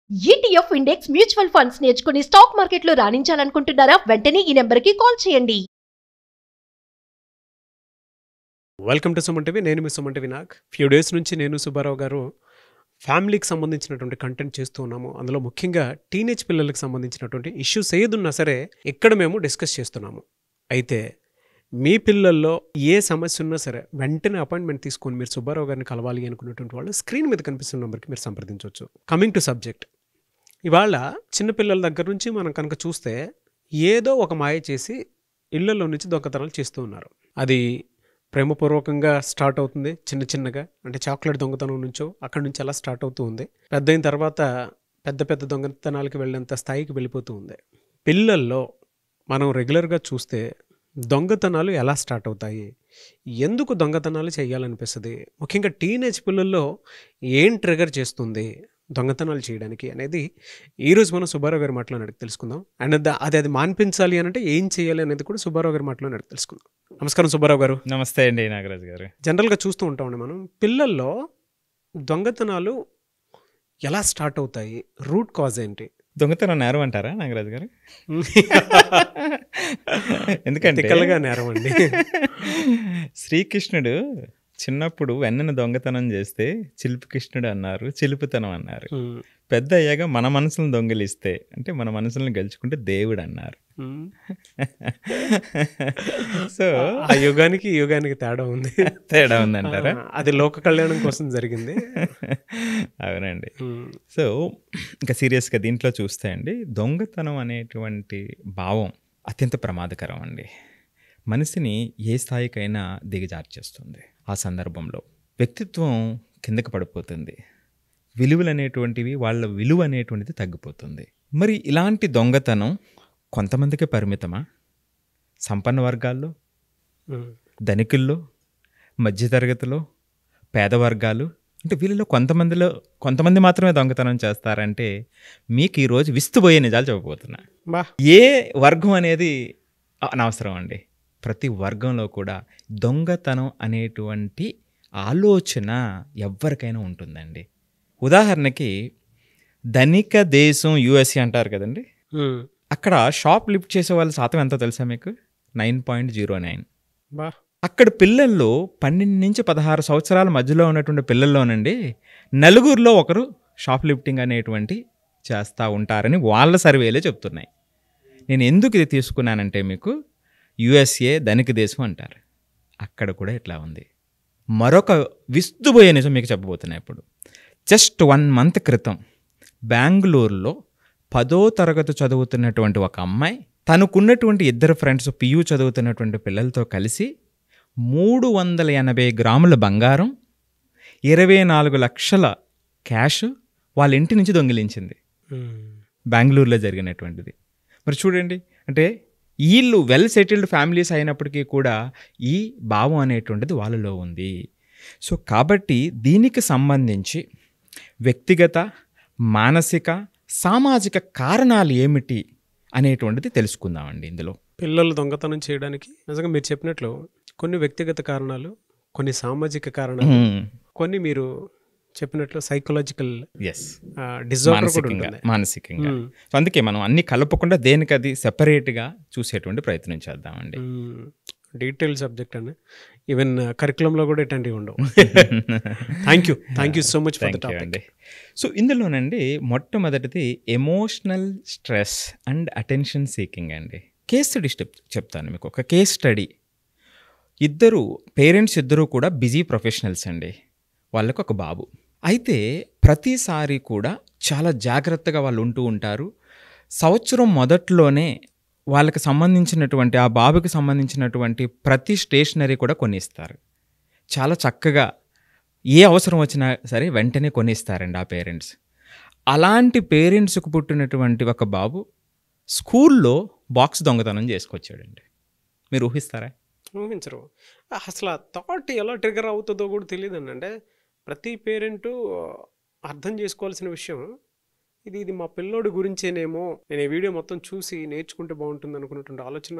ETF index mutual funds నేర్చుకుని stock మార్కెట్లో రాణించాలనుకుంటున్నారా? వెంటనే ఈ నెంబర్కి కాల్ చేయండి. Welcome to Suman TV. నేను మీ Suman TV Nag. Few days నుంచి నేను సుబ్బారావు గారు ఫ్యామిలీకి సంబంధించినటువంటి కంటెంట్ చేస్తూ ఉన్నాము. అందులో ముఖ్యంగా టీనేజ్ పిల్లలకు సంబంధించినటువంటి ఇష్యూస్ ఏదున్నా సరే ఇక్కడ మేము డిస్కస్ చేస్తున్నాము. అయితే మీ పిల్లల్లో ఏ సమస్య ఉన్నా సరే వెంటనే అపాయింట్మెంట్ తీసుకొని మీరు సుబ్బారావు గారిని కలవాలి అనుకున్నటువంటి వాళ్ళు స్క్రీన్ మీద కనిపిస్తున్న నెంబర్కి మీరు సంప్రదించవచ్చు. కమింగ్ టు సబ్జెక్ట్, ఇవాళ చిన్నపిల్లల దగ్గర నుంచి మనం కనుక చూస్తే ఏదో ఒక మాయ చేసి ఇళ్లలో నుంచి దొంగతనాలు చేస్తూ ఉన్నారు. అది ప్రేమపూర్వకంగా స్టార్ట్ అవుతుంది, చిన్న చిన్నగా, అంటే చాక్లెట్ దొంగతనం నుంచో అక్కడి నుంచి అలా స్టార్ట్ అవుతూ ఉంది. పెద్ద అయిన తర్వాత పెద్ద పెద్ద దొంగతనాలకి వెళ్ళేంత స్థాయికి వెళ్ళిపోతూ ఉంది. పిల్లల్లో మనం రెగ్యులర్గా చూస్తే దొంగతనాలు ఎలా స్టార్ట్ అవుతాయి, ఎందుకు దొంగతనాలు చేయాలనిపిస్తుంది, ముఖ్యంగా టీనేజ్ పిల్లల్లో ఏం ట్రిగర్ చేస్తుంది దొంగతనాలు చేయడానికి అనేది ఈరోజు మనం సుబ్బారావు గారి మాటలో అడిగి తెలుసుకుందాం. అండ్ అది మాన్పించాలి అని అంటే ఏం చేయాలి అనేది కూడా సుబ్బారావు గారి మాటలో అడిగి తెలుసుకుందాం. నమస్కారం సుబ్బారావు గారు. నమస్తే అండి నాగరాజు గారు. జనరల్గా చూస్తూ ఉంటామండి మనం పిల్లల్లో దొంగతనాలు ఎలా స్టార్ట్ అవుతాయి, రూట్ కాజ్ ఏంటి? దొంగతనం నేరం అంటారా నాగరాజు గారు? ఎందుకంటే నేరం అండి. శ్రీకృష్ణుడు చిన్నప్పుడు వెన్నను దొంగతనం చేస్తే చిలుపు కృష్ణుడు అన్నారు, చిలుపుతనం అన్నారు. పెద్ద అయ్యాక మన మనసులను దొంగిలిస్తే అంటే మన మనసులను గెలుచుకుంటే దేవుడు అన్నారు. సో ఆ యుగానికి ఈ యుగానికి తేడా ఉందంటారా? అది లోక కళ్యాణం కోసం జరిగింది. అవునండి. సో ఇంకా సీరియస్గా దీంట్లో చూస్తే అండి, దొంగతనం అనేటువంటి భావం అత్యంత ప్రమాదకరం అండి. మనిషిని ఏ స్థాయికైనా దిగజార్చేస్తుంది. ఆ సందర్భంలో వ్యక్తిత్వం కిందకి పడిపోతుంది, విలువలు అనేటువంటివి, వాళ్ళ విలువ అనేటువంటిది తగ్గిపోతుంది. మరి ఇలాంటి దొంగతనం కొంతమందికి పరిమితమా? సంపన్న వర్గాల్లో, ధనికుల్లో, మధ్యతరగతిలో, పేద వర్గాలు, అంటే వీళ్ళలో కొంతమంది మాత్రమే దొంగతనం చేస్తారంటే మీకు ఈరోజు విస్తుపోయే నిజాలు చెప్పబోతున్నా. ఏ వర్గం అనేది అనవసరం అండి, ప్రతి వర్గంలో కూడా దొంగతనం అనేటువంటి ఆలోచన ఎవరికైనా ఉంటుందండి. ఉదాహరణకి ధనిక దేశం USA అంటారు కదండి, అక్కడ షాప్ లిఫ్ట్ చేసే వాళ్ళ శాతం ఎంతో తెలుసా మీకు? 9.09. అక్కడ పిల్లల్లో 12 నుంచి 16 సంవత్సరాల మధ్యలో ఉన్నటువంటి పిల్లల్లోనండి నలుగురిలో ఒకరు షాప్ లిఫ్టింగ్ అనేటువంటి చేస్తూ ఉంటారని వాళ్ళ సర్వేలే చెప్తున్నాయి. నేను ఎందుకు ఇది తీసుకున్నానంటే, మీకు USA ధనిక దేశం అంటారు, అక్కడ కూడా ఇట్లా ఉంది. మరొక విస్తుపోయే నిజం మీకు చెప్పబోతున్నాయి. ఇప్పుడు జస్ట్ 1 month క్రితం బెంగళూరులో 10వ తరగతి చదువుతున్నటువంటి ఒక అమ్మాయి తనకున్నటువంటి 2 ఫ్రెండ్స్ PU చదువుతున్నటువంటి పిల్లలతో కలిసి 380 గ్రాముల బంగారం, 24 లక్షల క్యాష్ వాళ్ళ ఇంటి నుంచి దొంగిలించింది. బెంగళూరులో జరిగినటువంటిది. మరి చూడండి, అంటే వీళ్ళు వెల్ సెటిల్డ్ ఫ్యామిలీస్ అయినప్పటికీ కూడా ఈ భావం అనేటువంటిది వాళ్ళలో ఉంది. సో కాబట్టి దీనికి సంబంధించి వ్యక్తిగత, మానసిక, సామాజిక కారణాలు ఏమిటి అనేటువంటిది తెలుసుకుందామండి. ఇందులో పిల్లలు దొంగతనం చేయడానికి నిజంగా మీరు చెప్పినట్లు కొన్ని వ్యక్తిగత కారణాలు, కొన్ని సామాజిక కారణాలు, కొన్ని మీరు చెప్పినట్లు సైకలాజికల్ డిజార్డర్ కూడా ఉంటుంది, మానసికంగా. సో అందుకే మనం అన్ని కలపకుండా దేనికి అది సెపరేట్గా చూసేటువంటి ప్రయత్నం చేద్దామండి. డీటెయిల్ సబ్జెక్ట్ అండి, ఈవెన్ కరికులంలో కూడా ఇట్లాంటివి ఉండవు. Thank you so much for the topic. So ఇందులోనండి మొట్టమొదటిది emotional stress and attention seeking అండి. కేస్ స్టడీ చెప్తాను మీకు. ఒక కేస్ స్టడీ, పేరెంట్స్ ఇద్దరు కూడా బిజీ ప్రొఫెషనల్స్ అండి. వాళ్ళకు ఒక బాబు. అయితే ప్రతిసారి కూడా చాలా జాగ్రత్తగా వాళ్ళు ఉంటూ ఉంటారు. సంవత్సరం మొదట్లోనే వాళ్ళకి సంబంధించినటువంటి, ఆ బాబుకి సంబంధించినటువంటి ప్రతి స్టేషనరీ కూడా కొనిస్తారు. చాలా చక్కగా ఏ అవసరం వచ్చినా సరే వెంటనే కొనిస్తారండి ఆ పేరెంట్స్. అలాంటి పేరెంట్స్కు పుట్టినటువంటి ఒక బాబు స్కూల్లో బాక్స్ దొంగతనం చేసుకొచ్చాడండి. మీరు ఊహిస్తారా? ఊహించరు. అసలు ఆ థాట్ ఎలా ట్రిగర్ అవుతుందో కూడా తెలియదండి. అంటే ప్రతి పేరెంటు అర్థం చేసుకోవాల్సిన విషయం ఇది మా పిల్లోడి గురించేనేమో, నేను ఈ వీడియో మొత్తం చూసి నేర్చుకుంటే బాగుంటుంది అనుకున్నటువంటి ఆలోచన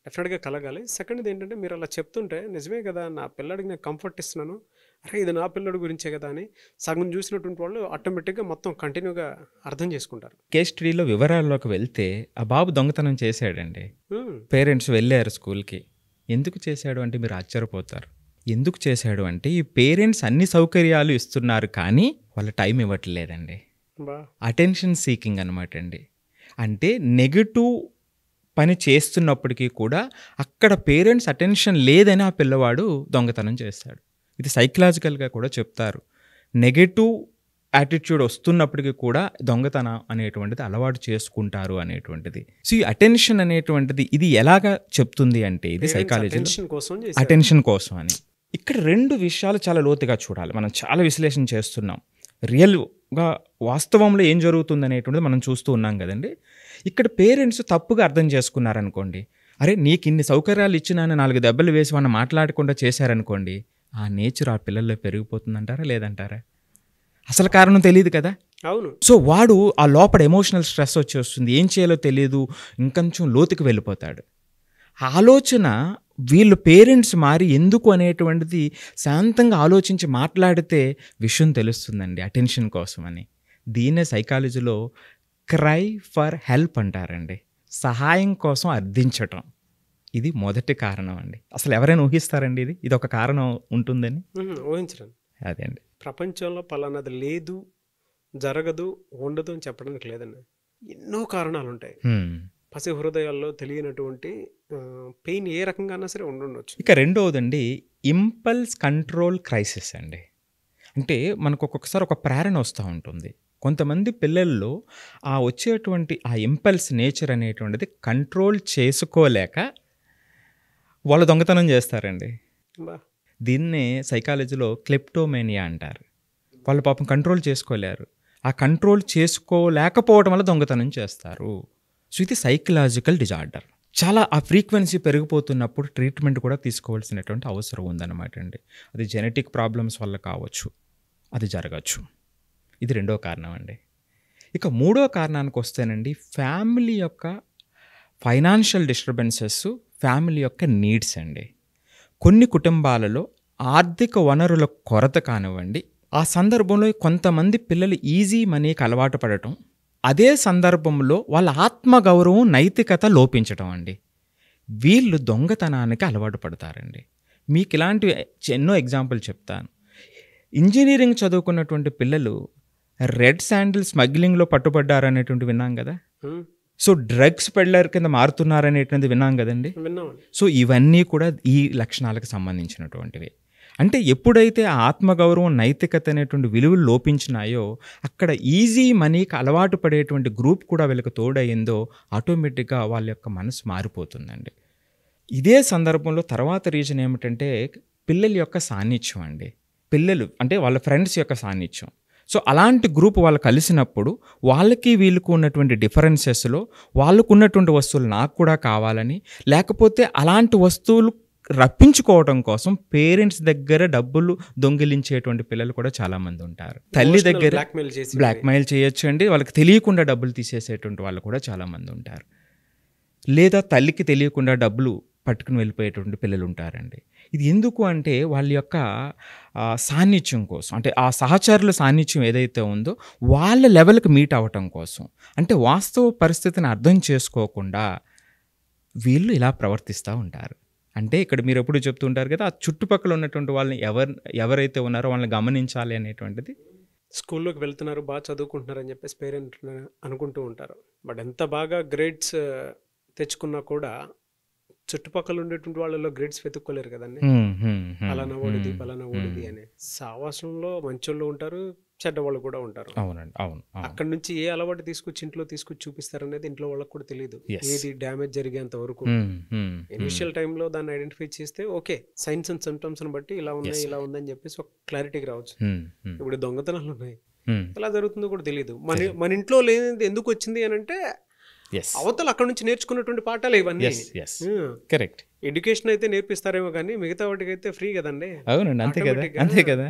డెఫినెట్గా కలగాలి. సెకండ్ది ఏంటంటే, మీరు అలా చెప్తుంటే నిజమే కదా, నా పిల్లాడికి నేను కంఫర్ట్ ఇస్తున్నాను, అరే ఇది నా పిల్లడి గురించే కదా అని సగం చూసినటువంటి వాళ్ళు ఆటోమేటిక్గా మొత్తం కంటిన్యూగా అర్థం చేసుకుంటారు. కేస్ స్టడీలో వివరాల్లోకి వెళ్తే ఆ బాబు దొంగతనం చేశాడండి. పేరెంట్స్ వెళ్ళారు స్కూల్కి. ఎందుకు చేశాడు అంటే మీరు ఆశ్చర్యపోతారు. ఎందుకు చేశాడు అంటే ఈ పేరెంట్స్ అన్ని సౌకర్యాలు ఇస్తున్నారు కానీ వాళ్ళ టైం ఇవ్వట్లేదండి. అటెన్షన్ సీకింగ్ అనమాట అండి. అంటే నెగటివ్ పని చేస్తున్నప్పటికీ కూడా అక్కడ పేరెంట్స్ అటెన్షన్ లేదని ఆ పిల్లవాడు దొంగతనం చేస్తాడు. ఇది సైకలాజికల్గా కూడా చెప్తారు. నెగటివ్ యాటిట్యూడ్ వస్తున్నప్పటికీ కూడా దొంగతనం అనేటువంటిది అలవాటు చేసుకుంటారు అనేటువంటిది. సో ఈ అటెన్షన్ అనేటువంటిది ఇది ఎలాగా చెప్తుంది అంటే ఇది సైకాలజీ అటెన్షన్ కోసం అని. ఇక్కడ 2 విషయాలు చాలా లోతుగా చూడాలి. మనం చాలా విశ్లేషణ చేస్తున్నాం. రియల్గా వాస్తవంలో ఏం జరుగుతుంది అనేటువంటిది మనం చూస్తూ ఉన్నాం కదండి. ఇక్కడ పేరెంట్స్ తప్పుగా అర్థం చేసుకున్నారనుకోండి, అరే నీకు ఇన్ని సౌకర్యాలు ఇచ్చినా 4 దెబ్బలు వేసి మనం మాట్లాడకుండా చేశారనుకోండి, ఆ నేచర్ ఆ పిల్లల్లో పెరిగిపోతుందంటారా లేదంటారా? అసలు కారణం తెలియదు కదా. అవును. సో వాడు ఆ లోపల ఎమోషనల్ స్ట్రెస్ వచ్చేస్తుంది, ఏం చేయాలో తెలియదు, ఇంకొంచెం లోతుకి వెళ్ళిపోతాడు. ఆలోచన వీళ్ళు పేరెంట్స్ మారి ఎందుకు అనేటువంటిది శాంతంగా ఆలోచించి మాట్లాడితే విషయం తెలుస్తుందండి, అటెన్షన్ కోసం అని. దీన్నే సైకాలజీలో క్రై ఫర్ హెల్ప్ అంటారండి. సహాయం కోసం అర్థించటం. ఇది మొదటి కారణం అండి. అసలు ఎవరైనా ఊహిస్తారండి ఇది ఒక కారణం ఉంటుందని? ఊహించడం. అదే అండి. ప్రపంచంలో పలానాది లేదు, జరగదు, ఉండదు అని చెప్పడానికి లేదండి. ఎన్నో కారణాలు ఉంటాయి. పసి హృదయాల్లో తెలియనటువంటి పెయిన్ ఏ రకంగా అయినా సరే ఉండొచ్చు. ఇక రెండవదండి ఇంపల్స్ కంట్రోల్ క్రైసిస్ అండి. అంటే మనకు ఒక్కొక్కసారి ఒక ప్రేరణ వస్తూ ఉంటుంది. కొంతమంది పిల్లల్లో ఆ వచ్చేటువంటి ఆ ఇంపల్స్ నేచర్ అనేటువంటిది కంట్రోల్ చేసుకోలేక వాళ్ళు దొంగతనం చేస్తారండి. దీన్నే సైకాలజీలో క్లెప్టోమేనియా అంటారు. వాళ్ళు పాపం కంట్రోల్ చేసుకోలేరు. ఆ కంట్రోల్ చేసుకోలేకపోవడం వల్ల దొంగతనం చేస్తారు. సో ఇది సైకలాజికల్ డిజార్డర్. చాలా ఆ ఫ్రీక్వెన్సీ పెరిగిపోతున్నప్పుడు ట్రీట్మెంట్ కూడా తీసుకోవాల్సినటువంటి అవసరం ఉందన్నమాట అండి. అది జెనెటిక్ ప్రాబ్లమ్స్ వల్ల కావచ్చు, అది జరగచ్చు. ఇది 2వ కారణం అండి. ఇక 3వ కారణానికి వస్తేనండి ఫ్యామిలీ యొక్క ఫైనాన్షియల్ డిస్టర్బెన్సెస్, ఫ్యామిలీ యొక్క నీడ్స్ అండి. కొన్ని కుటుంబాలలో ఆర్థిక వనరుల కొరత కానివ్వండి, ఆ సందర్భంలో కొంతమంది పిల్లలు ఈజీ మనీకి అలవాటు పడటం, అదే సందర్భంలో వాళ్ళ ఆత్మగౌరవం, నైతికత లోపించటం అండి. వీళ్ళు దొంగతనానికి అలవాటు పడతారండి. మీకు ఇలాంటివి ఎన్నో ఎగ్జాంపుల్ చెప్తాను. ఇంజనీరింగ్ చదువుకున్నటువంటి పిల్లలు రెడ్ శాండిల్ స్మగ్లింగ్లో పట్టుబడ్డారనేటువంటి విన్నాం కదా. సో డ్రగ్స్ పెడ్లర్ కింద మారుతున్నారనేటువంటిది విన్నాం కదండి. సో ఇవన్నీ కూడా ఈ లక్షణాలకు సంబంధించినటువంటివి. అంటే ఎప్పుడైతే ఆత్మగౌరవం, నైతికత అనేటువంటి విలువలు లోపించినాయో అక్కడ ఈజీ మనీకి అలవాటు పడేటువంటి గ్రూప్ కూడా వీళ్ళకి తోడయిందో ఆటోమేటిక్గా వాళ్ళ యొక్క మనసు మారిపోతుందండి. ఇదే సందర్భంలో తర్వాత రీజన్ ఏమిటంటే పిల్లల యొక్క సాన్నిధ్యం అండి. పిల్లలు అంటే వాళ్ళ ఫ్రెండ్స్ యొక్క సాన్నిధ్యం. సో అలాంటి గ్రూప్ వాళ్ళు కలిసినప్పుడు వాళ్ళకి వీళ్ళకు ఉన్నటువంటి డిఫరెన్సెస్లో వాళ్ళకు ఉన్నటువంటి వస్తువులు నాకు కూడా కావాలని, లేకపోతే అలాంటి వస్తువులు రప్పించుకోవడం కోసం పేరెంట్స్ దగ్గర డబ్బులు దొంగిలించేటువంటి పిల్లలు కూడా చాలామంది ఉంటారు. తల్లి దగ్గర బ్లాక్మెయిల్ చేయొచ్చు అండి, వాళ్ళకి తెలియకుండా డబ్బులు తీసేసేటువంటి వాళ్ళు కూడా చాలామంది ఉంటారు. లేదా తల్లికి తెలియకుండా డబ్బులు పట్టుకుని వెళ్ళిపోయేటువంటి పిల్లలు ఉంటారండి. ఇది ఎందుకు అంటే వాళ్ళ యొక్క సాన్నిధ్యం కోసం, అంటే ఆ సహచరుల సాన్నిధ్యం ఏదైతే ఉందో వాళ్ళ లెవెల్కి మీట్ అవ్వటం కోసం, అంటే వాస్తవ పరిస్థితిని అర్థం చేసుకోకుండా వీళ్ళు ఇలా ప్రవర్తిస్తూ ఉంటారు. అంటే ఇక్కడ మీరు ఎప్పుడు చెప్తుంటారు కదా, ఆ చుట్టుపక్కల ఉన్నటువంటి వాళ్ళని ఎవరైతే ఉన్నారో వాళ్ళని గమనించాలి అనేటువంటిది. స్కూల్లోకి వెళ్తున్నారు, బాగా చదువుకుంటున్నారు అని చెప్పేసి పేరెంట్ అనుకుంటూ ఉంటారు. బట్ ఎంత బాగా గ్రేడ్స్ తెచ్చుకున్నా కూడా చుట్టుపక్కల ఉండేటువంటి వాళ్ళలో గ్రేడ్స్ వెతుక్కోలేరు కదండి. పలానా ఓడిది పలానా ఓడిది అని. సావాసంలో మంచోళ్ళు ఉంటారు, చెడ్డవాళ్ళు కూడా ఉంటారు. అవునండి, అవును. అక్కడ నుంచి ఏ అలవాటు తీసుకొచ్చి ఇంట్లో తీసుకొచ్చి చూపిస్తారనేది ఇంట్లో వాళ్ళకి కూడా తెలియదు. ఏది డ్యామేజ్ జరిగేంత వరకు ఇనిషియల్ టైంలో దాన్ని ఐడెంటిఫై చేస్తే ఓకే, సైన్స్ అండ్ సిమ్టమ్స్ బట్టి ఇలా ఉన్నాయి ఇలా ఉందని చెప్పేసి ఒక క్లారిటీకి రావచ్చు. ఇప్పుడు దొంగతనాలు ఉన్నాయి, ఎలా జరుగుతుందో కూడా తెలియదు. మన ఇంట్లో లేనిది ఎందుకు వచ్చింది అని అంటే అవతల అక్కడ నుంచి నేర్చుకున్నటువంటి పాఠాలు ఇవన్నీ. కరెక్ట్. ఎడ్యుకేషన్ అయితే నేర్పిస్తారేమో కానీ మిగతా వాటికి అయితే ఫ్రీ కదండి. అవునండి, అంతే కదా, అంతే కదా.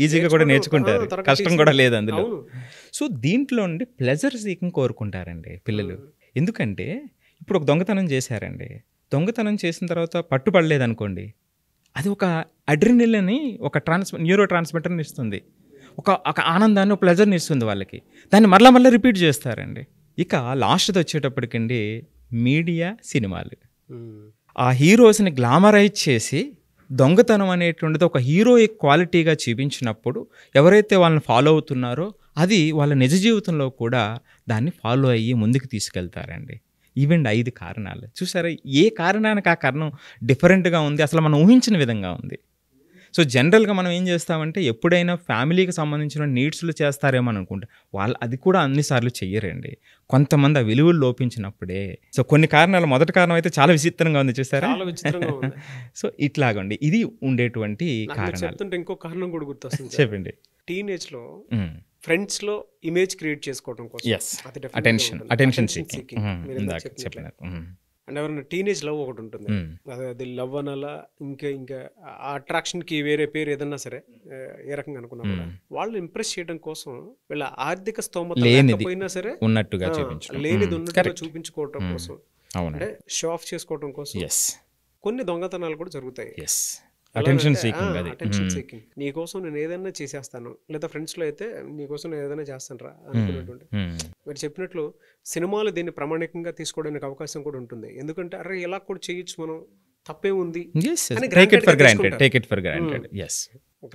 ఈజీగా కూడా నేర్చుకుంటారు, కష్టం కూడా లేదు అందులో. సో దీంట్లో నుండి ప్లెజర్ సీకింగ్ కోరుకుంటారండి పిల్లలు. ఎందుకంటే ఇప్పుడు ఒక దొంగతనం చేశారండి, దొంగతనం చేసిన తర్వాత పట్టుపడలేదు అనుకోండి, అది ఒక అడ్రినలిన్ ఒక న్యూరో ట్రాన్స్మిటర్ని ఇస్తుంది, ఒక ఆనందాన్ని, ఒక ప్లెజర్ని ఇస్తుంది వాళ్ళకి. దాన్ని మళ్ళీ రిపీట్ చేస్తారండి. ఇక లాస్ట్ది వచ్చేటప్పటికండి మీడియా, సినిమాలు ఆ హీరోస్ని గ్లామరైజ్ చేసి దొంగతనం అనేటువంటిది ఒక హీరోయిక్ క్వాలిటీగా చూపించినప్పుడు ఎవరైతే వాళ్ళని ఫాలో అవుతున్నారో అది వాళ్ళ నిజ జీవితంలో కూడా దాన్ని ఫాలో అయ్యి ముందుకు తీసుకెళ్తారండి. ఈవెంట్ 5 కారణాలు చూసారా, ఏ కారణానికి ఆ కారణం డిఫరెంట్గా ఉంది, అసలు మనం ఊహించిన విధంగా ఉంది. సో జనరల్గా మనం ఏం చేస్తామంటే ఎప్పుడైనా ఫ్యామిలీకి సంబంధించిన నీడ్స్లు చేస్తారేమో అనుకుంటే వాళ్ళు అది కూడా అన్నిసార్లు చెయ్యరండి. కొంతమంది ఆ విలువలు లోపించినప్పుడే. సో కొన్ని కారణాలు, మొదటి కారణం అయితే చాలా విచిత్రంగా ఉంది చూసారా. సో ఇట్లాగండి ఇది ఉండేటువంటి కారణాలు. ఇంకో కారణం కూడా గుర్తొస్తుంది, చెప్పండి. టీనేజ్ లో ఫ్రెండ్స్ లో ఇమేజ్ క్రియేట్ చేసుకోవడం కోసం, అటెన్షన్ సీకింగ్ చెప్పినారు. అండ్ ఎవరైనా టీనేజ్ లవ్ ఒకటి ఉంటుంది, అది లవ్ అనాలా ఇంకా ఆ అట్రాక్షన్ కి వేరే పేరు ఏదన్నా సరే ఏ రకంగా అనుకున్నా వాళ్ళు ఇంప్రెస్ చేయడం కోసం వీళ్ళ ఆర్థిక స్తోమత లేకపోయినా సరే ఉన్నట్టుగా లేనిది ఉన్నట్టుగా చూపించుకోవడం కోసం, అంటే షో ఆఫ్ చేసుకోవడం కోసం కొన్ని దొంగతనాలు కూడా జరుగుతాయి. Attention seeking, attention seeking. నీకోసం నేను ఏదైనా చేసేస్తాను, లేదా ఫ్రెండ్స్ లో అయితే నీకోసం నేను ఏదైనా చేస్తాను రా అనుకున్నటువంటి. మీరు చెప్పినట్లు సినిమాలు దీన్ని ప్రామాణికంగా తీసుకోవడానికి అవకాశం కూడా ఉంటుంది. ఎందుకంటే అరే ఇలా కూడా చేయొచ్చు, మనం తప్పే ఉంది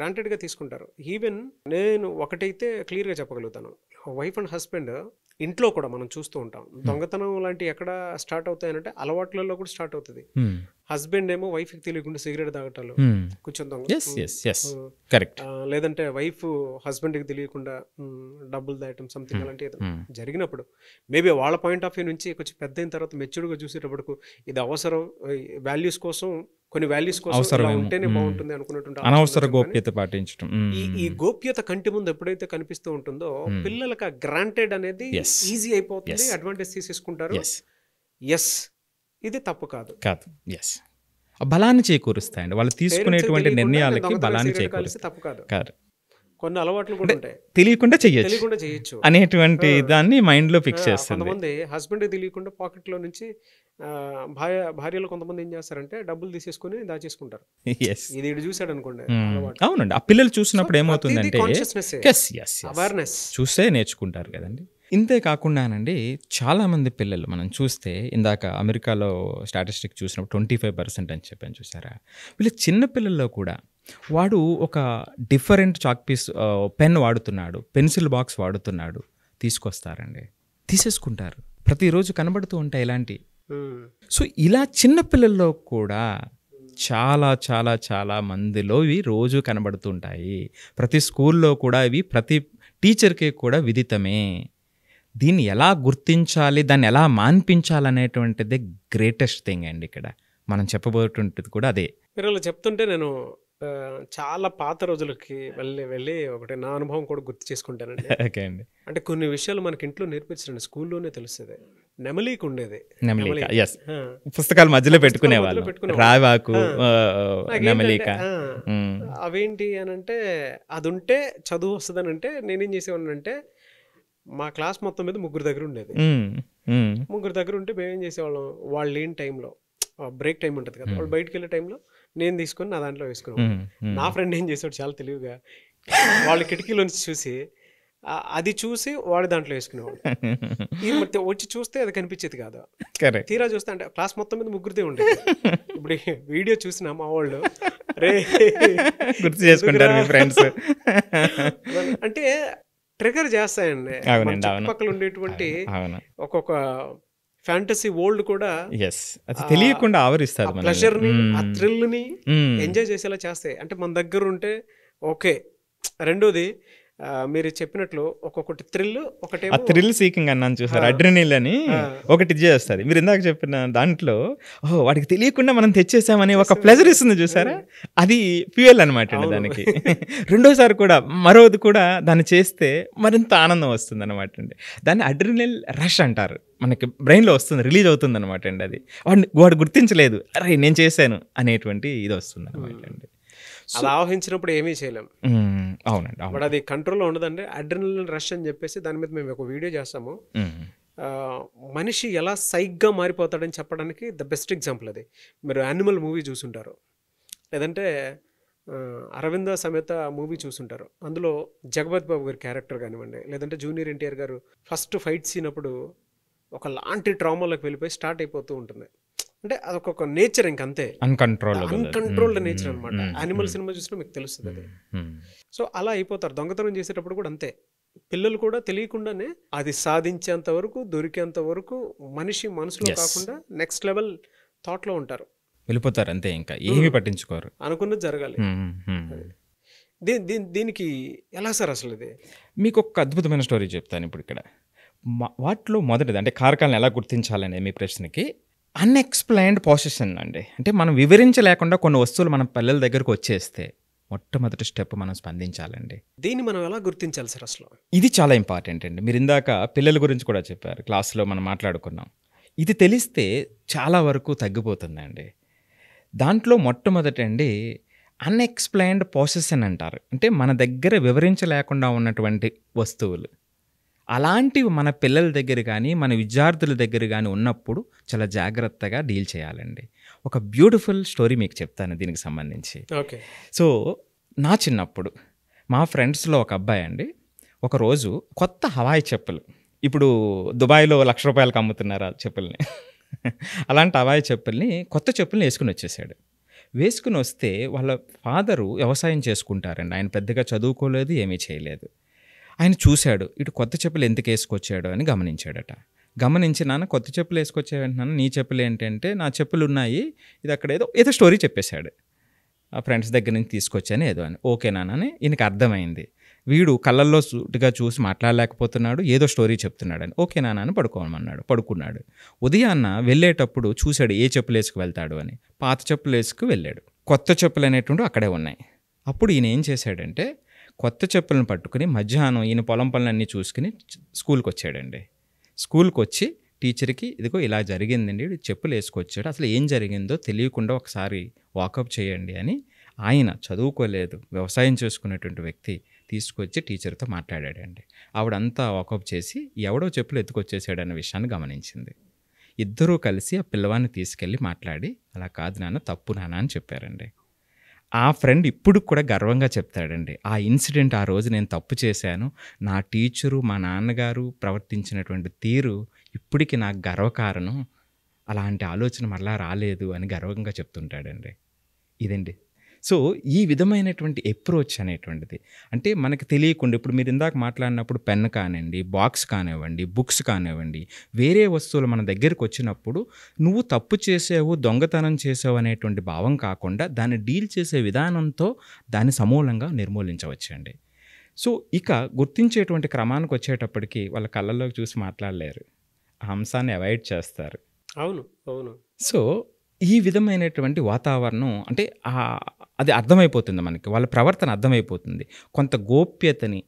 గ్రాంటెడ్ గా తీసుకుంటారు. ఈవెన్ నేను ఒకటైతే క్లియర్ గా చెప్పగలుగుతాను, వైఫ్ అండ్ హస్బెండ్ ఇంట్లో కూడా మనం చూస్తూ ఉంటాం. దొంగతనం లాంటి ఎక్కడ స్టార్ట్ అవుతాయనంటే అలవాట్లలో కూడా స్టార్ట్ అవుతుంది. హస్బెండ్ ఏమో వైఫ్ కి తెలియకుండా సిగరెట్ తాగటాలు, కొంచెం లేదంటే వైఫ్ హస్బెండ్ కి తెలియకుండా డబ్బులు దాయటం, సంథింగ్ అలాంటి జరిగినప్పుడు మేబీ వాళ్ళ పాయింట్ ఆఫ్ వ్యూ నుంచి కొంచెం పెద్ద అయిన తర్వాత మెచ్యూర్డ్ గా చూసేటప్పటికు ఇది అవసరం, వాల్యూస్ కోసం, కొన్ని వాల్యూస్ కోసం ఉంటేనే బాగుంటుంది అనుకున్నటువంటి అనవసర గోప్యత పాటించడం. ఈ గోప్యత కంటి ముందు ఎప్పుడైతే కనిపిస్తూ ఉంటుందో పిల్లలకు ఆ గ్రాంటెడ్ అనేది ఈజీ అయిపోతుంది, అడ్వాంటేజ్ తీసేసుకుంటారు. ఎస్, ఇది తప్పు కాదు. బలాన్ని చేకూరుస్తాయండి, వాళ్ళు తీసుకునేటువంటి నిర్ణయాలకి బలాన్ని చేకూరుస్తాయి. తప్పు కాదు, కొన్ని అలవాట్లు కూడా ఉంటాయి, తెలియకుండా చేయొచ్చు అనేటువంటి దాన్ని మైండ్ లో ఫిక్స్ చేస్తారు. కొంతమంది హస్బెండ్ తెలియకుండా పాకెట్ లో నుంచి భార్యలు కొంతమంది ఏం చేస్తారంటే డబ్బులు తీసేసుకుని దాచేసుకుంటారు. ఇది ఇటు చూసాడు అనుకోండి. అవునండి, ఆ పిల్లలు చూసినప్పుడు ఏమవుతుందంటే అవేర్నెస్ చూస్తే నేర్చుకుంటారు కదండి. ఇంతే కాకుండానండి చాలామంది పిల్లలు మనం చూస్తే, ఇందాక అమెరికాలో స్టాటిస్టిక్ చూసినప్పుడు 25% అని చెప్పాను చూసారా, వీళ్ళు చిన్న పిల్లల్లో కూడా వాడు ఒక డిఫరెంట్ చాక్ పీస్ పెన్ వాడుతున్నాడు, పెన్సిల్ బాక్స్ వాడుతున్నాడు, తీసుకొస్తారండి, తీసేసుకుంటారు. ప్రతిరోజు కనబడుతూ ఉంటాయి ఇలాంటి. సో ఇలా చిన్న పిల్లల్లో కూడా చాలా చాలా చాలా మందిలో ఇవి రోజు కనబడుతూ ఉంటాయి. ప్రతి స్కూల్లో కూడా ఇవి ప్రతి టీచర్కి కూడా విదితమే. దీన్ని ఎలా గుర్తించాలి, దాన్ని ఎలా మాన్పించాలనేటువంటిది గ్రేటెస్ట్ థింగ్ అండి. ఇక్కడ మనం చెప్పబోయేటువంటిది కూడా అదే. మీరు అలా చెప్తుంటే నేను చాలా పాత రోజులకి వెళ్ళి ఒకటి నా అనుభవం కూడా గుర్తు చేసుకుంటానండి. ఓకే అండి. అంటే కొన్ని విషయాలు మనకి ఇంట్లో నేర్పించండి, స్కూల్లోనే తెలుస్తుంది. నెమలీకి ఉండేది, పుస్తకాలు మధ్యలో పెట్టుకునేవాళ్ళు, రావాకు, నెమలిక. అవేంటి అని అంటే అది ఉంటే చదువు వస్తుందని అంటే నేనేం చేసేవాడిని అంటే, మా క్లాస్ మొత్తం మీద ముగ్గురు దగ్గర ఉండేది. ముగ్గురు దగ్గర ఉంటే మేమేం చేసేవాళ్ళం, వాళ్ళు లేని టైంలో బ్రేక్ టైం ఉంటుంది కదా, వాళ్ళు బయటకు వెళ్ళే టైంలో నేను తీసుకొని నా దాంట్లో వేసుకున్నాను. నా ఫ్రెండ్ ఏం చేసాడు చాలా తెలివిగా, వాళ్ళ కిటికీలో నుంచి చూసి అది చూసి వాడి దాంట్లో వేసుకునేవాడు. వచ్చి చూస్తే అది కనిపించేది కాదు, తీరా చూస్తే అంటే క్లాస్ మొత్తం మీద ముగ్గురితే ఉండేది. ఇప్పుడు వీడియో చూసిన మా వాళ్ళు రే గుర్తు చేసుకుంటారు మీ ఫ్రెండ్స్ అంటే ట్రిగర్ చేస్తాయండి. చుట్టుపక్కల ఉండేటువంటి ఒక్కొక్క ఫ్యాంటసీ వరల్డ్ కూడా తెలియకుండా ఆవరిస్తారు, ప్లెజర్ ని, ఆ థ్రిల్ ని ఎంజాయ్ చేసేలా చేస్తాయి. అంటే మన దగ్గర ఉంటే ఓకే. రెండోది మీరు చెప్పినట్లు ఒక్కొక్కటి థ్రిల్ సీకింగ్ అన్నాను చూసారు, అడ్రినల్ అని ఒకటి చేస్తుంది. మీరు ఇందాక చెప్పిన దాంట్లో వాడికి తెలియకుండా మనం తెచ్చేసామని ఒక ప్లెజర్ ఇస్తుంది చూసారా, అది ఫ్యూయల్ అనమాట అండి దానికి. రెండోసారి కూడా మరోది కూడా దాన్ని చేస్తే మరింత ఆనందం వస్తుంది అనమాట అండి. దాన్ని అడ్రినల్ రష్ అంటారు, మనకి బ్రెయిన్లో వస్తుంది, రిలీజ్ అవుతుంది అనమాట అండి. అది వాడు గుర్తించలేదు, అరే నేను చేశాను అనేటువంటి ఇది వస్తుంది అనమాట అండి. అలా ఆవహించినప్పుడు ఏమీ చేయలేం. అవునండి, బట్ అది కంట్రోల్లో ఉండదండి. అడ్రినలిన్ రష్ అని చెప్పేసి దాని మీద మేము ఒక వీడియో చేస్తాము. మనిషి ఎలా సైగ్గా మారిపోతాడని చెప్పడానికి ద బెస్ట్ ఎగ్జాంపుల్ అది. మీరు యానిమల్ మూవీ చూసుంటారు. లేదంటే అరవింద సమేత మూవీ చూసుంటారు. అందులో జగపతి బాబు గారి క్యారెక్టర్ కానివ్వండి, లేదంటే జూనియర్ ఎన్టీఆర్ గారు ఫస్ట్ ఫైట్ సీన్ అప్పుడు ఒకలాంటి ట్రామాలోకి వెళ్ళిపోయి స్టార్ట్ అయిపోతూ ఉంటుంది. అంటే అదొక నేచర్, ఇంకంతే, అన్కంట్రోల్డ్ నేచర్ అనమాట. యానిమల్ సినిమా చూసినా మీకు తెలుస్తుంది అది. సో అలా అయిపోతారు. దొంగతనం చేసేటప్పుడు కూడా అంతే. పిల్లలు కూడా తెలియకుండానే అది సాధించేంత వరకు, దొరికేంత వరకు మనిషి మనసులో కాకుండా నెక్స్ట్ లెవెల్ థాట్లో ఉంటారు, వెళ్ళిపోతారు అంతే, ఇంకా ఏమీ పట్టించుకోరు, అనుకున్నది జరగాలి. దీనికి ఎలా సార్ అసలు ఇది? మీకు ఒక అద్భుతమైన స్టోరీ చెప్తాను ఇప్పుడు ఇక్కడ. వాటిలో మొదటిది అంటే కారకాలను ఎలా గుర్తించాలనే మీ ప్రశ్నకి, అన్ఎక్స్ప్లెయిన్డ్ పొసెషన్ అండి. అంటే మనం వివరించలేకుండా కొన్ని వస్తువులు మన పిల్లల దగ్గరకు వచ్చేస్తే మొట్టమొదటి స్టెప్ మనం స్పందించాలండి. దీన్ని మనం ఎలా గుర్తించాలి సార్ అసలు? ఇది చాలా ఇంపార్టెంట్ అండి. మీరు ఇందాక పిల్లల గురించి కూడా చెప్పారు, క్లాస్లో మనం మాట్లాడుకున్నాం. ఇది తెలిస్తే చాలా వరకు తగ్గిపోతుందండి. దాంట్లో మొట్టమొదటి అండి అన్ఎక్స్ప్లెయిన్డ్ పొసెషన్ అంటారు. అంటే మన దగ్గర వివరించలేకుండా ఉన్నటువంటి వస్తువులు. అలాంటివి మన పిల్లల దగ్గర కానీ మన విద్యార్థుల దగ్గర కానీ ఉన్నప్పుడు చాలా జాగ్రత్తగా డీల్ చేయాలండి. ఒక బ్యూటిఫుల్ స్టోరీ మీకు చెప్తాను దీనికి సంబంధించి. ఓకే. సో నా చిన్నప్పుడు మా ఫ్రెండ్స్లో ఒక అబ్బాయి అండి, ఒకరోజు కొత్త హవాయి చెప్పులు, ఇప్పుడు దుబాయ్లో ₹1,00,000 అమ్ముతున్నారు ఆ చెప్పుల్ని, అలాంటి హవాయి చెప్పుల్ని, కొత్త చెప్పుల్ని వేసుకుని వచ్చేసాడు. వేసుకుని వస్తే వాళ్ళ ఫాదరు వ్యవసాయం చేసుకుంటారండి. ఆయన పెద్దగా చదువుకోలేదు, ఏమీ చేయలేదు. ఆయన చూశాడు, ఇటు కొత్త చెప్పులు ఎందుకు వేసుకొచ్చాడు అని గమనించాడట. గమనించి, నాన్న కొత్త చెప్పులు వేసుకొచ్చావంటున్నాను, నీ చెప్పులు ఏంటంటే, నా చెప్పులు ఉన్నాయి, ఇది అక్కడ ఏదో స్టోరీ చెప్పేశాడు. ఆ ఫ్రెండ్స్ దగ్గర నుంచి తీసుకొచ్చాను ఏదో అని. ఓకే నాన్న అని ఈయనకి అర్థమైంది. వీడు కళ్ళల్లో సూటిగా చూసి మాట్లాడలేకపోతున్నాడు, ఏదో స్టోరీ చెప్తున్నాడని. ఓకే నాన్న అని పడుకోమన్నాడు. పడుకున్నాడు. ఉదయాన్న వెళ్ళేటప్పుడు చూశాడు ఏ చెప్పులు వేసుకు వెళ్తాడు అని. పాత చెప్పులు వేసుకు వెళ్ళాడు. కొత్త చెప్పులు అనేటువంటి అక్కడే ఉన్నాయి. అప్పుడు ఈయన ఏం చేశాడంటే, కొత్త చెప్పులను పట్టుకుని మధ్యాహ్నం ఈయన పొలం పనులన్నీ చూసుకుని స్కూల్కి వచ్చాడండి. స్కూల్కి వచ్చి టీచర్కి, ఇదిగో ఇలా జరిగిందండి, చెప్పులు వేసుకొచ్చాడు, అసలు ఏం జరిగిందో తెలియకుండా ఒకసారి వాకప్ చేయండి అని ఆయన చదువుకోలేదు, వ్యవసాయం చేసుకునేటువంటి వ్యక్తి తీసుకొచ్చి టీచర్తో మాట్లాడాడండి. ఆవిడంతా వాకప్ చేసి ఎవడో చెప్పులు ఎత్తుకొచ్చేసాడన్న విషయాన్ని గమనించింది. ఇద్దరూ కలిసి ఆ పిల్లవాడిని తీసుకెళ్ళి మాట్లాడి, అలా కాదు నాన్న, తప్పు నాన్న అని చెప్పారండి. ఆ ఫ్రెండ్ ఇప్పుడు కూడా గర్వంగా చెప్తాడండి, ఆ ఇన్సిడెంట్, ఆ రోజు నేను తప్పు చేశాను, నా టీచరు మా నాన్నగారు ప్రవర్తించినటువంటి తీరు ఇప్పటికి నాకు గర్వకారణం, అలాంటి ఆలోచన మళ్ళా రాలేదు అని గర్వంగా చెప్తుంటాడండి. ఇదండి. సో ఈ విధమైనటువంటి అప్రోచ్ అనేటువంటిది, అంటే మనకు తెలియకుండా, ఇప్పుడు మీరు ఇందాక మాట్లాడినప్పుడు పెన్ కానివ్వండి, బాక్స్ కానివ్వండి, బుక్స్ కానివ్వండి, వేరే వస్తువులు మన దగ్గరికి వచ్చినప్పుడు నువ్వు తప్పు చేసావు, దొంగతనం చేసావు అనేటువంటి భావం కాకుండా దాన్ని డీల్ చేసే విధానంతో దాన్ని సమూలంగా నిర్మూలించవచ్చండి. సో ఇక గుర్తించేటువంటి క్రమానికి వచ్చేటప్పటికి వాళ్ళ కళ్ళల్లోకి చూసి మాట్లాడలేరు, ఆ అంశాన్ని అవాయిడ్ చేస్తారు. అవును, అవును. సో ఈ విధమైనటువంటి వాతావరణం, అంటే అది అర్థమైపోతుంది మనకి, వాళ్ళ ప్రవర్తన అర్థమైపోతుంది. కొంత గోప్యతని,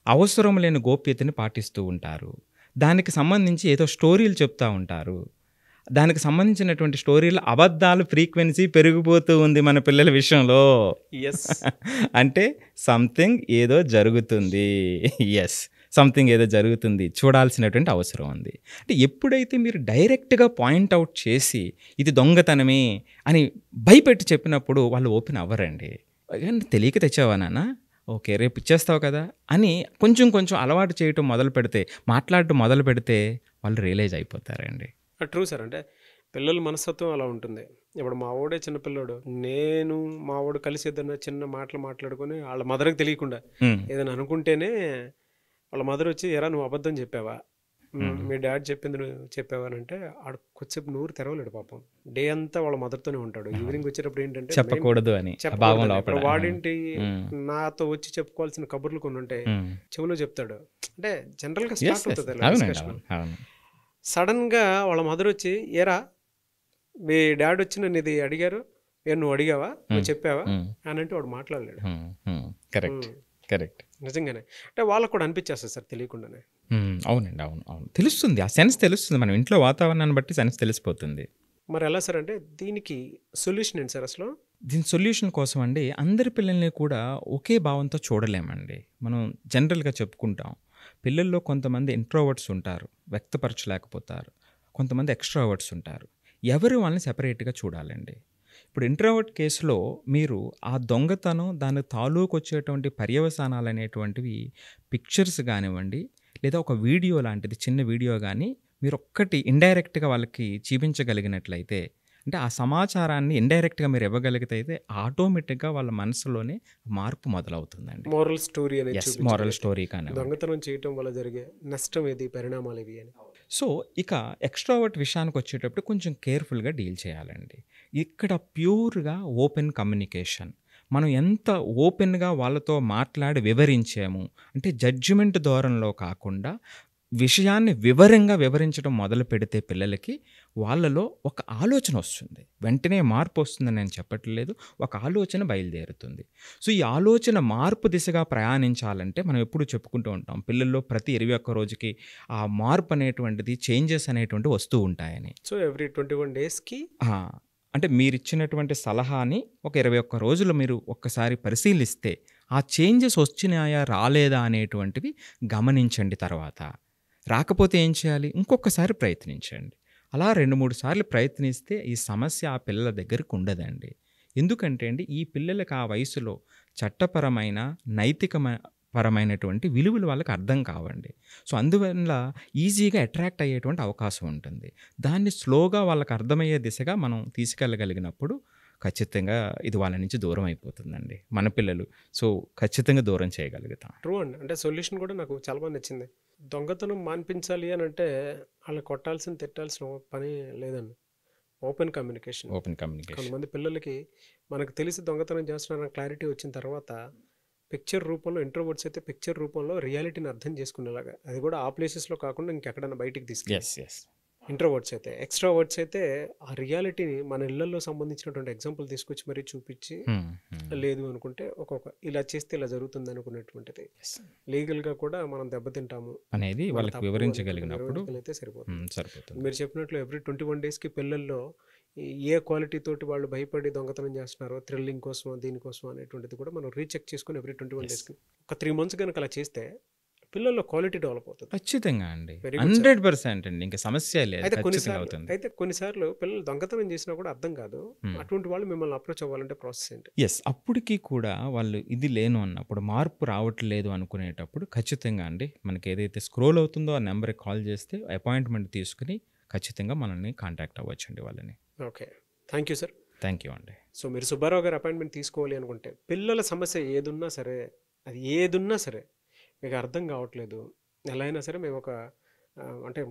అవసరం లేని గోప్యతని పాటిస్తూ ఉంటారు. దానికి సంబంధించి ఏదో స్టోరీలు చెప్తూ ఉంటారు. దానికి సంబంధించినటువంటి స్టోరీల అబద్ధాలు ఫ్రీక్వెన్సీ పెరిగిపోతూ ఉంది మన పిల్లల విషయంలో. అంటే సంథింగ్ ఏదో జరుగుతుంది, సంథింగ్ ఏదో జరుగుతుంది, చూడాల్సినటువంటి అవసరం ఉంది. అంటే ఎప్పుడైతే మీరు డైరెక్ట్గా పాయింట్అవుట్ చేసి ఇది దొంగతనమే అని భయపెట్టి చెప్పినప్పుడు వాళ్ళు ఓపెన్ అవ్వరండి. తెలియక తెచ్చావా నాన్న, ఓకే రేపు ఇచ్చేస్తావు కదా అని కొంచెం కొంచెం అలవాటు చేయటం మొదలు పెడితే, మాట్లాడటం మొదలు పెడితే వాళ్ళు రియలైజ్ అయిపోతారండి. True sir. అంటే పిల్లల మనస్తత్వం అలా ఉంటుంది. ఇప్పుడు మా వాడే చిన్నపిల్లాడు, నేను మా వాడు కలిసి ఏదైనా చిన్న మాటలు మాట్లాడుకొని వాళ్ళ మదర్కి తెలియకుండా ఏదైనా అనుకుంటేనే వాళ్ళ మదర్ వచ్చి, ఎరా నువ్వు అబద్ధం చెప్పావా, మీ డాడీ చెప్పింది నువ్వు చెప్పావా అని అంటే ఆడు కొద్దిసేపు నూరు తెరవలేడు పాపం. డే అంతా వాళ్ళ మదర్తోనే ఉంటాడు. ఈవినింగ్ వచ్చేటప్పుడు ఏంటంటే చెప్పకూడదు అని, వాడింటి నాతో వచ్చి చెప్పుకోవాల్సిన కబుర్లు కొన్ని ఉంటాయి, చెవులో చెప్తాడు. అంటే జనరల్ గా స్టార్ట్ అవుతుంది. సడన్ గా వాళ్ళ మదర్ వచ్చి, ఏరా మీ డాడీ వచ్చి నన్ను ఇది అడిగారు, నువ్వు అడిగావా, నువ్వు చెప్పావా అని అంటే వాడు మాట్లాడలేడు. కరెక్ట్. నిజంగానే. అంటే వాళ్ళకు కూడా అనిపించేస్తుంది సార్ తెలియకుండానే. అవునండి, అవును తెలుస్తుంది, ఆ సెన్స్ తెలుస్తుంది, మనం ఇంట్లో వాతావరణాన్ని బట్టి సెన్స్ తెలిసిపోతుంది. మరి ఎలా సార్, అంటే దీనికి సొల్యూషన్ ఏంటి సార్ అసలు? దీని సొల్యూషన్ కోసం అండి, అందరి పిల్లల్ని కూడా ఒకే భావంతో చూడలేమండి. మనం జనరల్గా చెప్పుకుంటాం, పిల్లల్లో కొంతమంది ఇంట్రోవర్ట్స్ ఉంటారు, వ్యక్తపరచలేకపోతారు, కొంతమంది ఎక్స్ట్రావర్ట్స్ ఉంటారు. ఎవరు వాళ్ళని సెపరేట్గా చూడాలండి. ఇప్పుడు ఇంట్రోవర్ట్ కేసులో మీరు ఆ దొంగతనం దాని తాలూకు వచ్చేటువంటి పర్యవసానాలు అనేటువంటివి పిక్చర్స్ కానివ్వండి, లేదా ఒక వీడియో లాంటిది చిన్న వీడియో కానీ మీరు ఒక్కటి ఇండైరెక్ట్గా వాళ్ళకి చూపించగలిగినట్లయితే, అంటే ఆ సమాచారాన్ని ఇండైరెక్ట్గా మీరు ఇవ్వగలిగితే అయితే ఆటోమేటిక్గా వాళ్ళ మనసులోనే మార్పు మొదలవుతుందండి. మోరల్ స్టోరీ అనేది ఎస్, మోరల్ స్టోరీ కానీ. దొంగతనం చేయటం వల్ల జరిగే నష్టం ఏది, పరిణామాలు ఏవి అని. సో ఇక ఎక్స్ట్రావర్ట్ విషయానికి వచ్చేటప్పుడు కొంచెం కేర్ఫుల్గా డీల్ చేయాలండి. ఇక్కడ ప్యూర్గా ఓపెన్ కమ్యూనికేషన్. మనం ఎంత ఓపెన్గా వాళ్ళతో మాట్లాడి వివరించాము అంటే జడ్జిమెంట్ ధోరణిలో కాకుండా విషయాన్ని వివరంగా వివరించడం మొదలు పెడితే పిల్లలకి వాళ్ళలో ఒక ఆలోచన వస్తుంది. వెంటనే మార్పు వస్తుందని నేను చెప్పట్లేదు, ఒక ఆలోచన బయలుదేరుతుంది. సో ఈ ఆలోచన మార్పు దిశగా ప్రయాణించాలంటే మనం ఎప్పుడు చెప్పుకుంటూ ఉంటాం పిల్లల్లో ప్రతి 21 రోజుకి ఆ మార్పు అనేటువంటిది, చేంజెస్ అనేటువంటివి వస్తూ ఉంటాయని. సో ఎవ్రీ 21 డేస్కి అంటే మీరిచ్చినటువంటి సలహాని ఒక 21 రోజులు మీరు ఒక్కసారి పరిశీలిస్తే ఆ చేంజెస్ వచ్చినాయా రాలేదా అనేటువంటివి గమనించండి. తర్వాత రాకపోతే ఏం చేయాలి, ఇంకొకసారి ప్రయత్నించండి. అలా 2-3 సార్లు ప్రయత్నిస్తే ఈ సమస్య ఆ పిల్లల దగ్గరికి ఉండదండి. ఎందుకంటే అండి ఈ పిల్లలకు ఆ వయసులో చట్టపరమైన నైతికపరమైనటువంటి విలువలు వాళ్ళకి అర్థం కావండి. సో అందువల్ల ఈజీగా అట్రాక్ట్ అయ్యేటువంటి అవకాశం ఉంటుంది. దాన్ని స్లోగా వాళ్ళకి అర్థమయ్యే దిశగా మనం తీసుకెళ్ళగలిగినప్పుడు ఖచ్చితంగా ఇది వాళ్ళ నుంచి దూరం అయిపోతుందండి మన పిల్లలు. సో ఖచ్చితంగా దూరం చేయగలుగుతాం. ట్రూ అండి. అంటే సొల్యూషన్ కూడా నాకు చాలా బాగా నచ్చింది. దొంగతనం మాన్పించాలి అని అంటే వాళ్ళు కొట్టాల్సిన తిట్టాల్సిన పని లేదండి. Open communication. కొంతమంది పిల్లలకి మనకు తెలిసి దొంగతనం చేస్తున్నారన్న క్లారిటీ వచ్చిన తర్వాత పిక్చర్ రూపంలో, ఇంట్రోవర్ట్స్ అయితే పిక్చర్ రూపంలో రియాలిటీని అర్థం చేసుకునేలాగా, అది కూడా ఆ ప్లేసెస్లో కాకుండా ఇంకెక్కడన్నా బయటికి తీసుకెళ్ళి. ఇంట్రోవర్ట్స్ అయితే, ఎక్స్ట్రావర్ట్స్ అయితే ఆ రియాలిటీని మన ఇళ్లలో సంబంధించినటువంటి ఎగ్జాంపుల్ తీసుకొచ్చి మరీ చూపించి, లేదు అనుకుంటే ఒక్కొక్క ఇలా చేస్తే ఇలా జరుగుతుంది అనుకునేటువంటిది లీగల్గా కూడా మనం దెబ్బతింటాము అనేది వాళ్ళకి వివరించగలిగినప్పుడు అయితే సరిపోతుంది. మీరు చెప్పినట్లు ఎవ్రీ 21 డేస్కి పిల్లల్లో ఏ క్వాలిటీ తోటి వాళ్ళు భయపడి దొంగతనం చేస్తున్నారో, థ్రిల్లింగ్ కోసం, దీనికోసం అనేటువంటిది కూడా మనం రీచెక్ చేసుకుని ఎవ్రీ 21 డేస్కి ఒక 3 months కనుక అలా చేస్తే పిల్లల్లో క్వాలిటీ డెవలప్ అవుతుంది. ఖచ్చితంగా అండి, 100% అండి, ఇంకా సమస్య లేదు. అయితే కొన్నిసార్లు పిల్లలు దొంగతనం చేసినా కూడా అర్థం కాదు. అటువంటి వాళ్ళు మిమ్మల్ని అప్రోచ్ అవ్వాలంటే ప్రాసెస్ ఏంటి? ఎస్, అప్పటికి కూడా వాళ్ళు ఇది లేను అన్నప్పుడు, మార్పు రావట్లేదు అనుకునేటప్పుడు ఖచ్చితంగా అండి మనకి ఏదైతే స్క్రోల్ అవుతుందో ఆ నెంబర్కి కాల్ చేస్తే అపాయింట్మెంట్ తీసుకుని ఖచ్చితంగా మనల్ని కాంటాక్ట్ అవ్వచ్చండి వాళ్ళని. Okay, thank you sir. Thank you అండి. సో మీరు సుబ్బారావు గారు అపాయింట్మెంట్ తీసుకోవాలి అనుకుంటే, పిల్లల సమస్య ఏదున్నా సరే, అది ఏదున్నా సరే మీకు అర్థం కావట్లేదు, ఎలా అయినా సరే మేము ఒక అంటే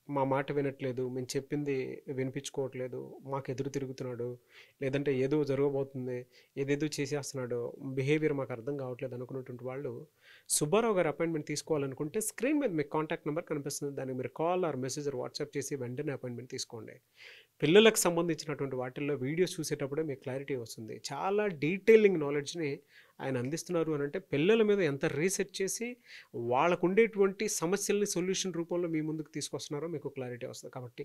మా మాట వినట్లేదు, మేము చెప్పింది వినిపించుకోవట్లేదు, మాకు ఎదురు తిరుగుతున్నాడు, లేదంటే ఏదో జరగబోతుంది, ఏదేదో చేసేస్తున్నాడు, బిహేవియర్ మాకు అర్థం కావట్లేదు అనుకున్నటువంటి వాళ్ళు సుబ్బారావు గారు అపాయింట్మెంట్ తీసుకోవాలనుకుంటే స్క్రీన్ మీద మీకు కాంటాక్ట్ నెంబర్ కనిపిస్తుంది. దానికి మీరు కాల్ ఆర్ మెసేజ్ వాట్సాప్ చేసి వెంటనే అపాయింట్మెంట్ తీసుకోండి. పిల్లలకు సంబంధించినటువంటి వాటిల్లో వీడియోస్ చూసేటప్పుడే మీకు క్లారిటీ వస్తుంది. చాలా డీటెయిలింగ్ నాలెడ్జ్ని ఆయన అందిస్తున్నారు అని అంటే పిల్లల మీద ఎంత రీసెర్చ్ చేసి వాళ్ళకు ఉండేటువంటి సమస్యల్ని సొల్యూషన్ రూపంలో మీ ముందుకు తీసుకొస్తున్నారో మీకు క్లారిటీ వస్తుంది. కాబట్టి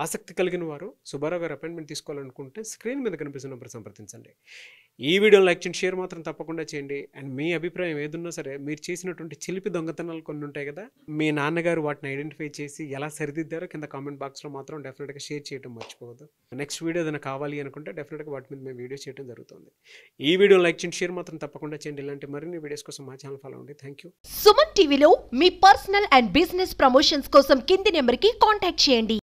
ఆసక్తి కలిగిన వారు సుబ్బారావు గారు అపాయింట్మెంట్ తీసుకోవాలనుకుంటే స్క్రీన్ మీద కనిపిస్తున్న నెంబర్ సంప్రదించండి. ఈ వీడియోని లైక్ చేయండి, షేర్ మాత్రం తప్పకుండా చేయండి. అండ్ మీ అభిప్రాయం ఏదున్నా సరే, మీరు చేసినటువంటి చిలిపి దొంగతనాలు కొన్ని ఉంటాయి కదా, మీ నాన్నగారు వాటిని ఐడెంటిఫై చేసి ఎలా సరిదిద్దారో కింద కామెంట్ బాక్స్లో మాత్రం డెఫినెట్గా షేర్ చేయడం మర్చిపోవద్దు. నెక్స్ట్ వీడియో ఏదైనా కావాలి అనుకుంటే డెఫినెట్గా వాటి మీద మేము వీడియో చేయడం జరుగుతుంది. ఈ వీడియోని లైక్ చేయండి, షేర్ మాత్రం తప్పకుండా చేయండి. ఇలాంటి మరిన్ని వీడియోస్ కోసం మా ఛానల్ ఫాలో అవ్వండి. Thank you. సుమన్ టీవీలో మీ పర్సనల్ అండ్ బిజినెస్ ప్రమోషన్స్ కోసం కింది నెంబర్కి కాంటాక్ట్ చేయండి.